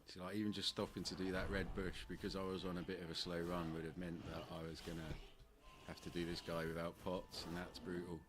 So like even just stopping to do that red bush because I was on a bit of a slow run would have meant that I was gonna have to do this guy without pots, and that's brutal.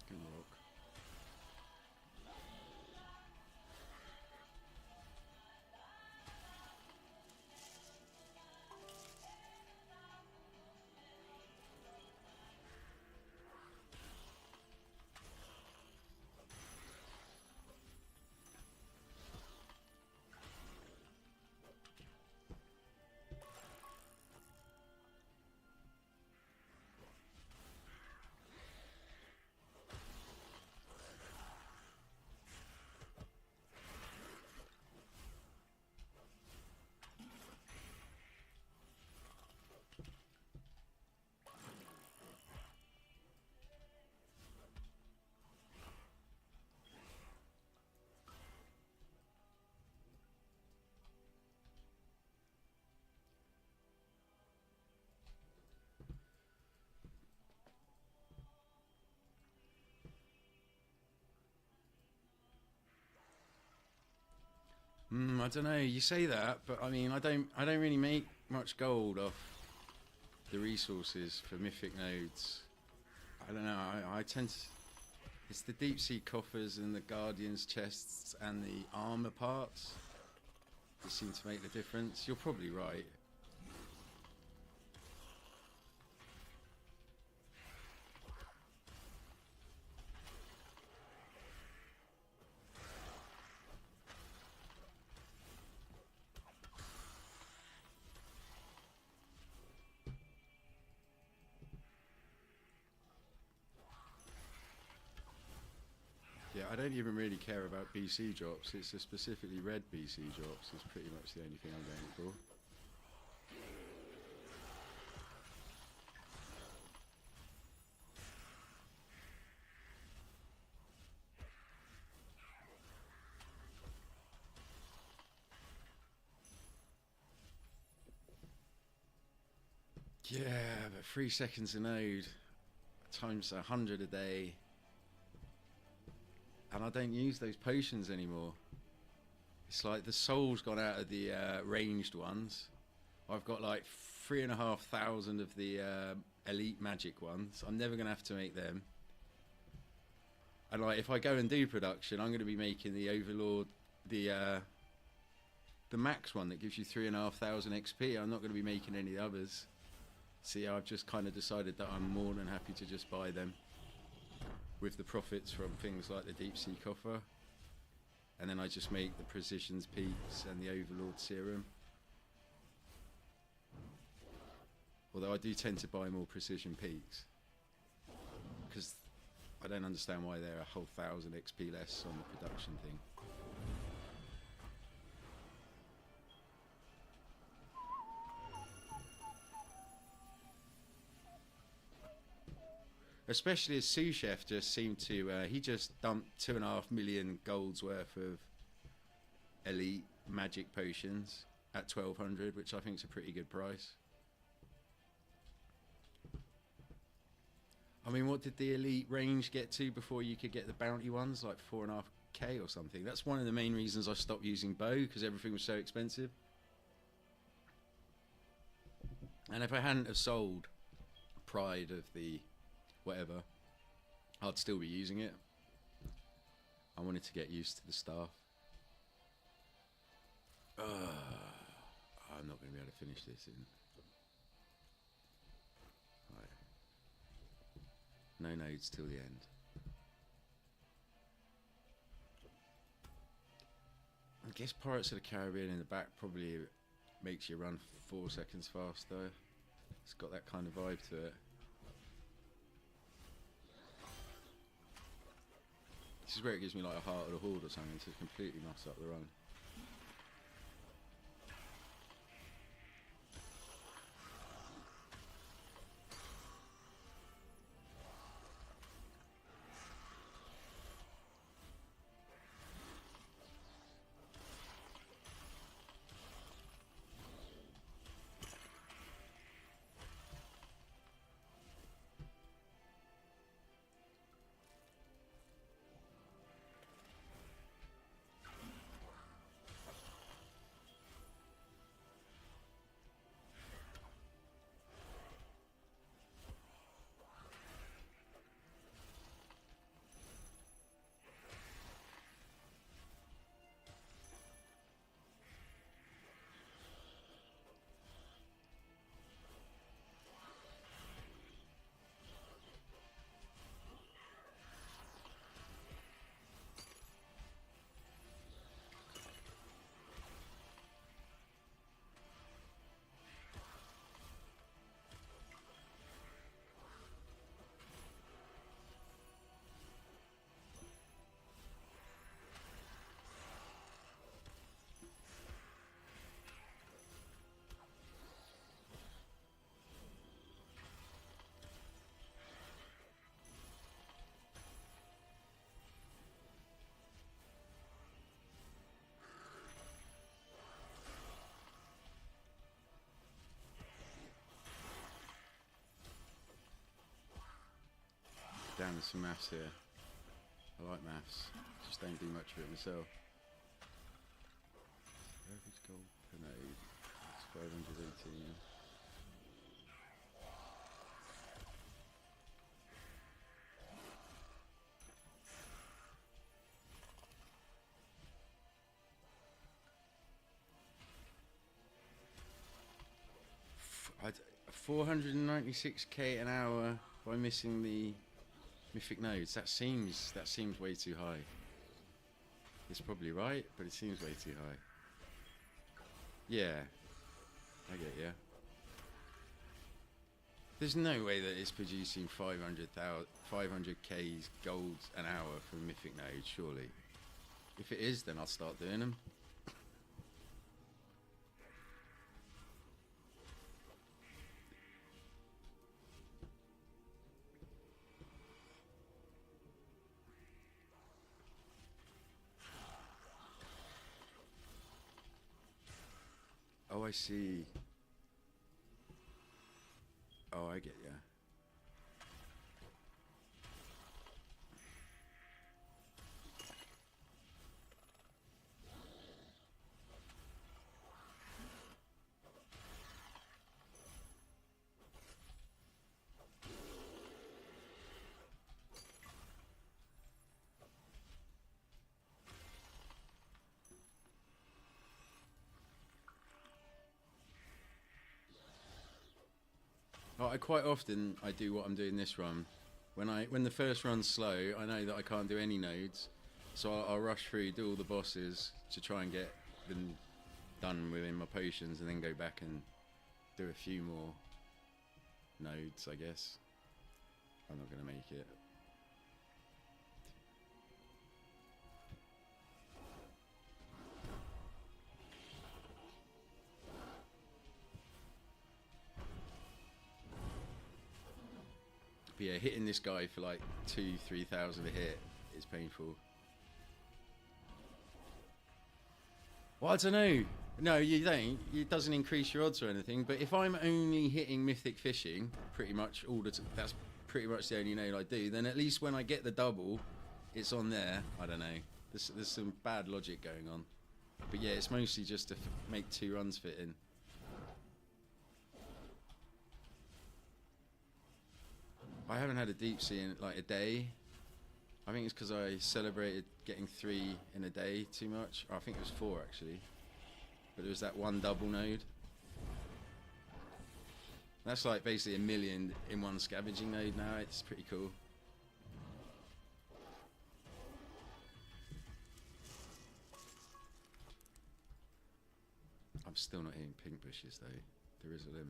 Good rock. I don't know. You say that, but I mean, I don't really make much gold off the resources for mythic nodes. I don't know. I tend to. It's the deep sea coffers and the guardians chests and the armor parts that seem to make the difference. You're probably right. Yeah, I don't even really care about BC drops. It's the specifically red BC drops is pretty much the only thing I'm going for. Yeah, but 3 seconds a node. times 100 a day, and I don't use those potions anymore. It's like the soul's gone out of the ranged ones. I've got like 3,500 of the elite magic ones. I'm never going to have to make them. And like, if I go and do production, I'm going to be making the Overlord, the max one that gives you 3,500 XP. I'm not going to be making any others. See, I've just kind of decided that I'm more than happy to just buy them with the profits from things like the Deep Sea Coffer. And then I just make the Precision's Peaks and the Overlord Serum. Although I do tend to buy more Precision Peaks, because I don't understand why they're a whole 1,000 XP less on the production thing. Especially as sous chef just seemed to, he just dumped 2.5 million gold's worth of elite magic potions at 1,200, which I think is a pretty good price. I mean, what did the elite range get to before you could get the bounty ones? Like 4.5k or something. That's one of the main reasons I stopped using bow, because everything was so expensive. And if I hadn't have sold Pride of the whatever, I'd still be using it. I wanted to get used to the staff. I'm not going to be able to finish this in. Right. No nodes till the end. I guess Pirates of the Caribbean in the back probably makes you run 4 seconds faster. It's got that kind of vibe to it. This is where it gives me like a Heart of the Horde or something to completely mess up the run. Down to some maths here. I like maths, just don't do much of it myself. Average gold per node, it's 518. I'd 496k an hour by missing the mythic nodes. That seems way too high. It's probably right, but it seems way too high. Yeah, I get ya. There's no way that it's producing 500k gold an hour from mythic nodes, surely. If it is, then I'll start doing them. Oh, I see. Oh, I get ya. I quite often I do what I'm doing this run. When the first run's slow, I know that I can't do any nodes, so I'll rush through, do all the bosses to try and get them done within my potions, and then go back and do a few more nodes, I guess. I'm not going to make it. But yeah, hitting this guy for like 2,000-3,000 a hit is painful. Well, I don't know. No, you don't. It doesn't increase your odds or anything. But if I'm only hitting mythic fishing, pretty much all the that's pretty much the only node I do. Then at least when I get the double, it's on there. I don't know. There's some bad logic going on. But yeah, it's mostly just to make 2 runs fit in. I haven't had a deep sea in like a day. I think it's because I celebrated getting 3 in a day too much. I think it was 4 actually. But there was that one double node. That's like basically 1 million in one scavenging node now. It's pretty cool. I'm still not hitting pink bushes though. There is a limit.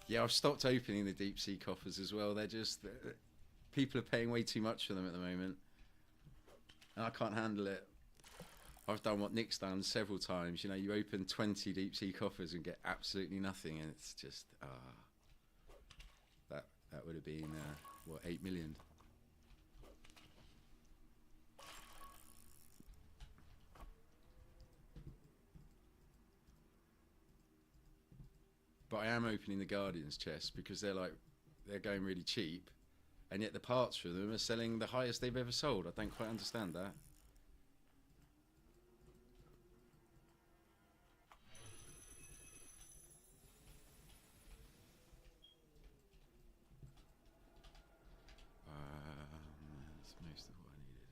Yeah, I've stopped opening the deep sea coffers as well. They're just people are paying way too much for them at the moment, and I can't handle it. I've done what Nick's done several times. You know, you open 20 deep sea coffers and get absolutely nothing, and it's just that would have been what, 8 million. But I am opening the Guardian's chest because they're going really cheap, and yet the parts for them are selling the highest they've ever sold. I don't quite understand that. That's most of what I needed.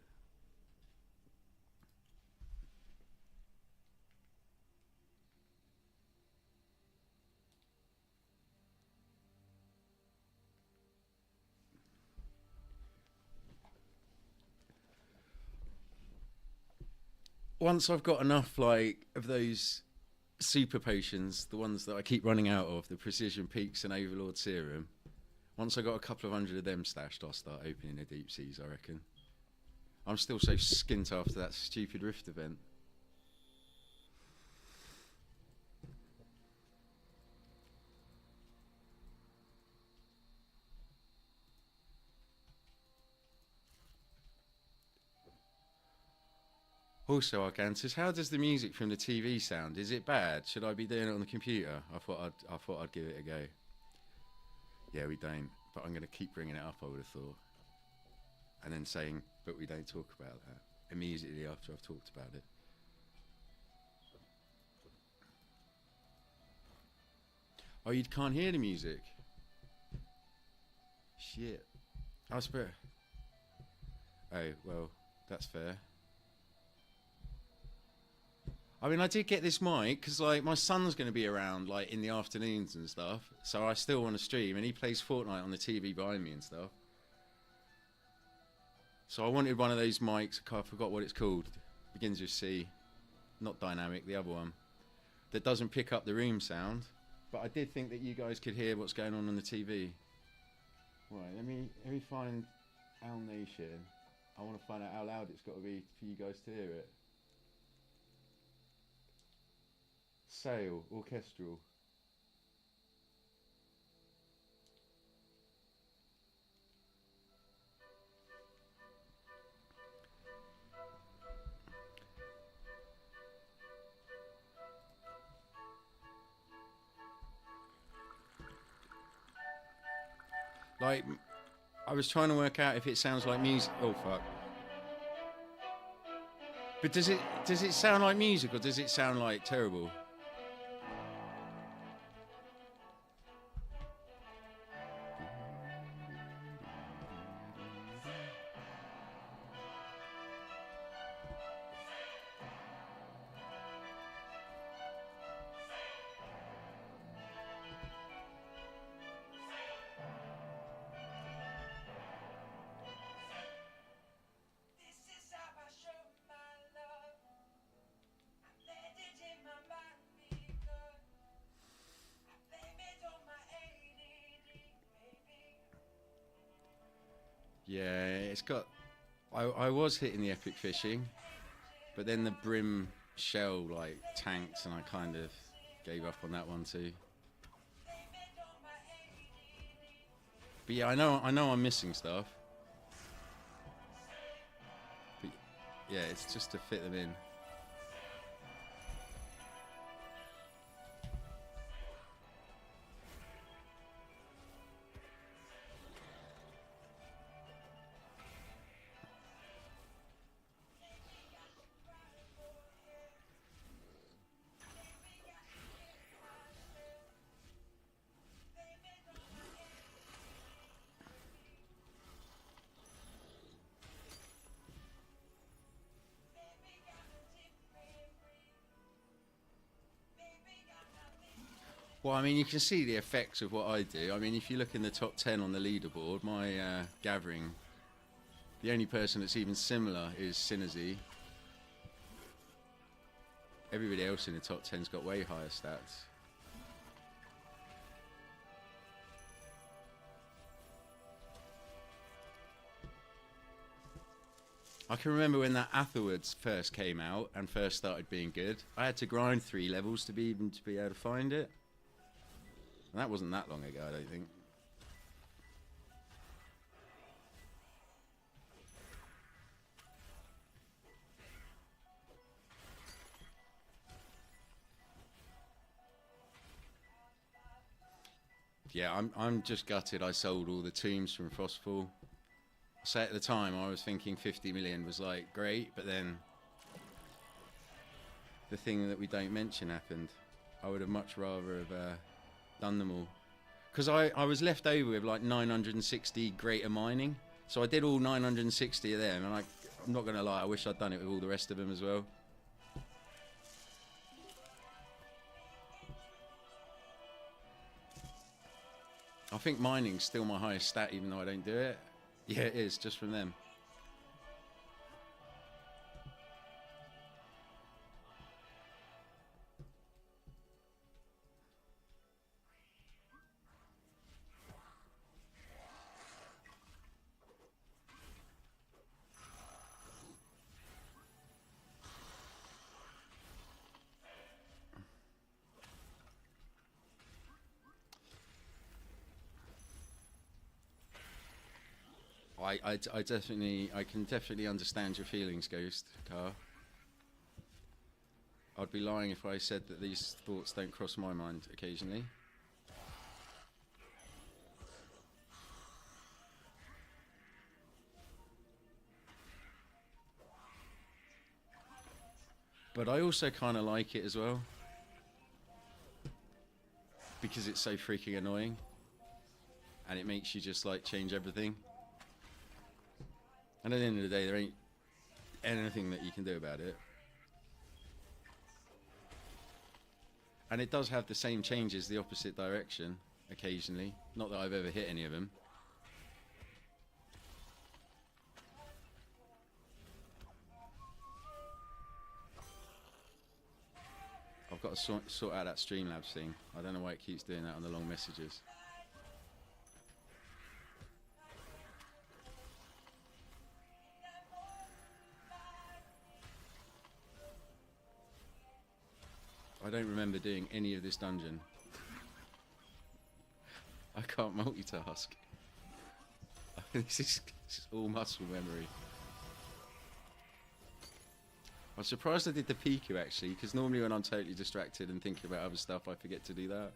Once I've got enough like of those super potions, the ones that I keep running out of, the Precision Peaks and Overlord Serum, once I got a couple of hundred of them stashed, I'll start opening the deep seas, I reckon. I'm still so skint after that stupid Rift event. Also, Argantus, how does the music from the TV sound? Is it bad? Should I be doing it on the computer? I thought I'd give it a go. Yeah, we don't. But I'm going to keep bringing it up, I would have thought. And then saying, but we don't talk about that. Immediately after I've talked about it. Oh, you can't hear the music? Shit. I was better. Oh, well, that's fair. I mean, I did get this mic because, like, my son's going to be around, like, in the afternoons and stuff. So I still want to stream, and he plays Fortnite on the TV behind me and stuff. So I wanted one of those mics. I forgot what it's called. Begins with C. Not dynamic, the other one. That doesn't pick up the room sound. But I did think that you guys could hear what's going on the TV. Right, let me find Al Nation. I want to find out how loud it's got to be for you guys to hear it. Sail, orchestral. Like, I was trying to work out if it sounds like music. Oh fuck! But does it sound like music, or does it sound like terrible? Yeah, it's got. I was hitting the epic fishing, but then the brim shell like tanked, and I kind of gave up on that one too. But yeah, I know I'm missing stuff. But yeah, it's just to fit them in. Well, I mean, you can see the effects of what I do. I mean, if you look in the top 10 on the leaderboard, my gathering, the only person that's even similar is Synergy. Everybody else in the top 10's got way higher stats. I can remember when that Atherwards first came out and first started being good. I had to grind 3 levels to be able to find it. And that wasn't that long ago, I don't think. Yeah, I'm just gutted I sold all the tombs from Frostfall. So at the time I was thinking 50 million was like great, but then the thing that we don't mention happened. I would have much rather have done them all. Because I was left over with like 960 greater mining. So I did all 960 of them, and I'm not going to lie, I wish I'd done it with all the rest of them as well. I think mining's still my highest stat even though I don't do it. Yeah, it is, just from them. I can definitely understand your feelings, Ghost Car. I'd be lying if I said that these thoughts don't cross my mind occasionally. But I also kind of like it as well. Because it's so freaking annoying. And it makes you just like change everything. And at the end of the day, there ain't anything that you can do about it. And it does have the same changes the opposite direction occasionally. Not that I've ever hit any of them. I've got to sort out that Streamlabs thing. I don't know why it keeps doing that on the long messages. I don't remember doing any of this dungeon. I can't multitask. This is all muscle memory. I'm surprised I did the PQ actually, because normally when I'm totally distracted and thinking about other stuff, I forget to do that.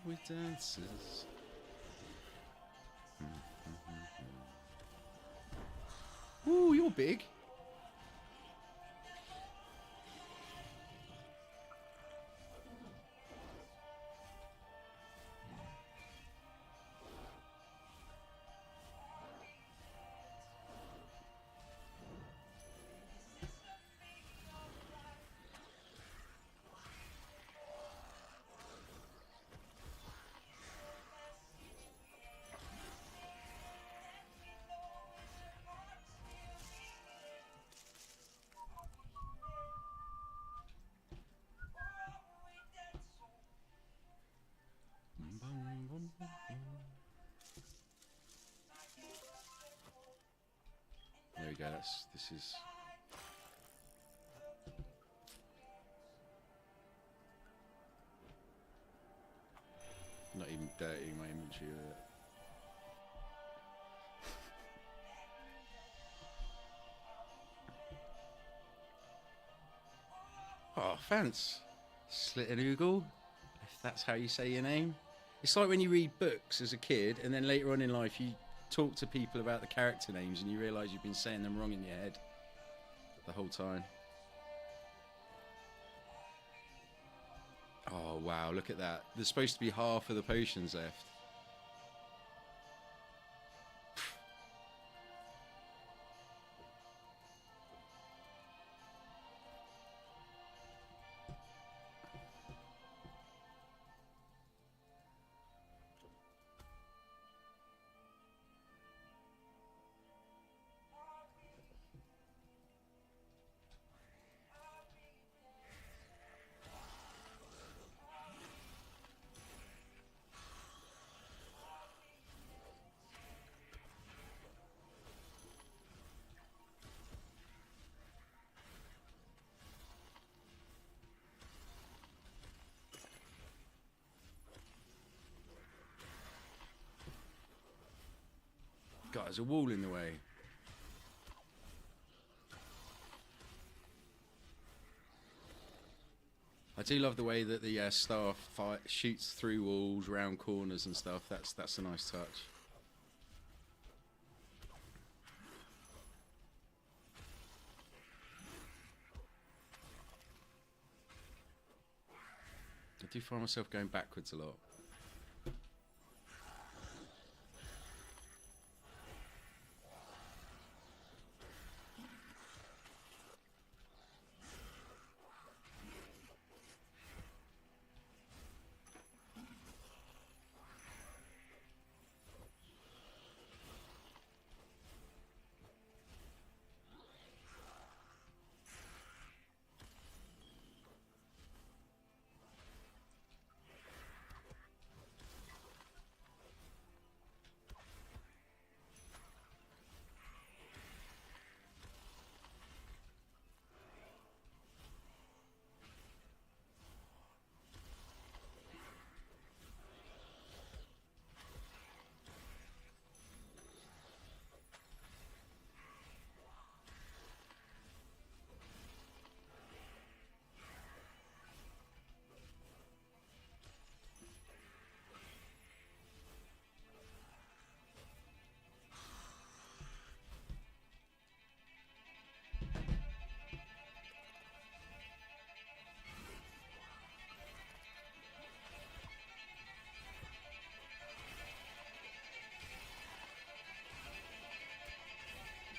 We dances. Ooh, you're big. we go. This is. Not even dirtying my inventory with it. Oh, thanks, Slittenoogle, if that's how you say your name. It's like when you read books as a kid, and then later on in life you talk to people about the character names, and you realise you've been saying them wrong in your head the whole time. Oh, wow, look at that. There's supposed to be half of the potions left. God, there's a wall in the way. I do love the way that the staff shoots through walls, round corners and stuff. That's a nice touch. I do find myself going backwards a lot.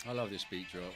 I love this beat drop.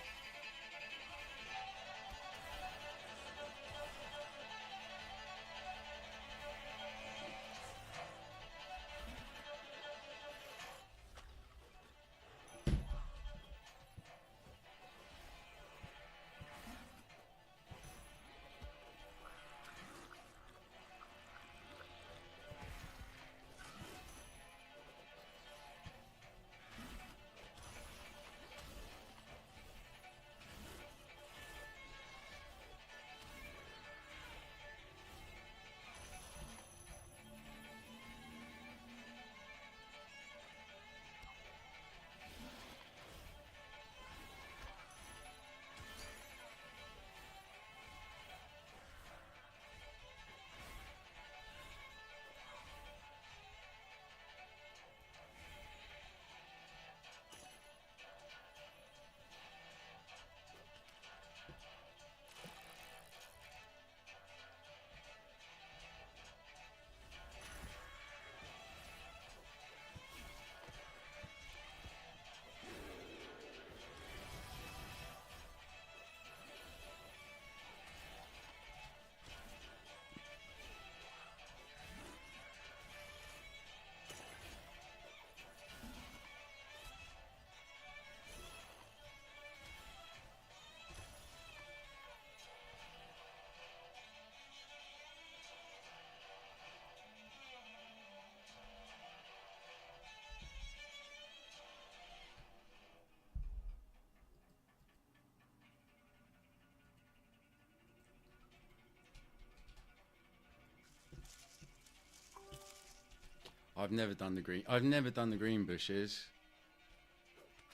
I've never done the green. I've never done the green bushes,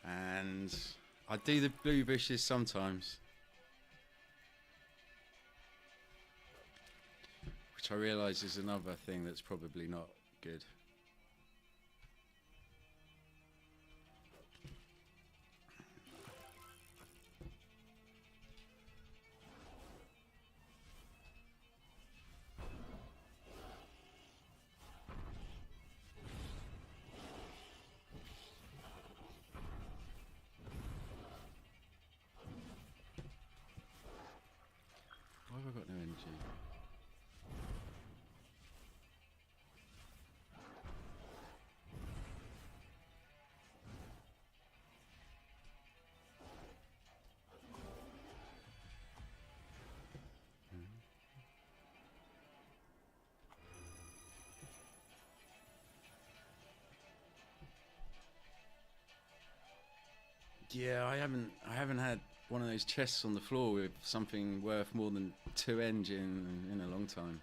and I do the blue bushes sometimes, which I realise is another thing that's probably not good. Why have I got no energy? Yeah, I haven't had one of those chests on the floor with something worth more than 2 engine in a long time.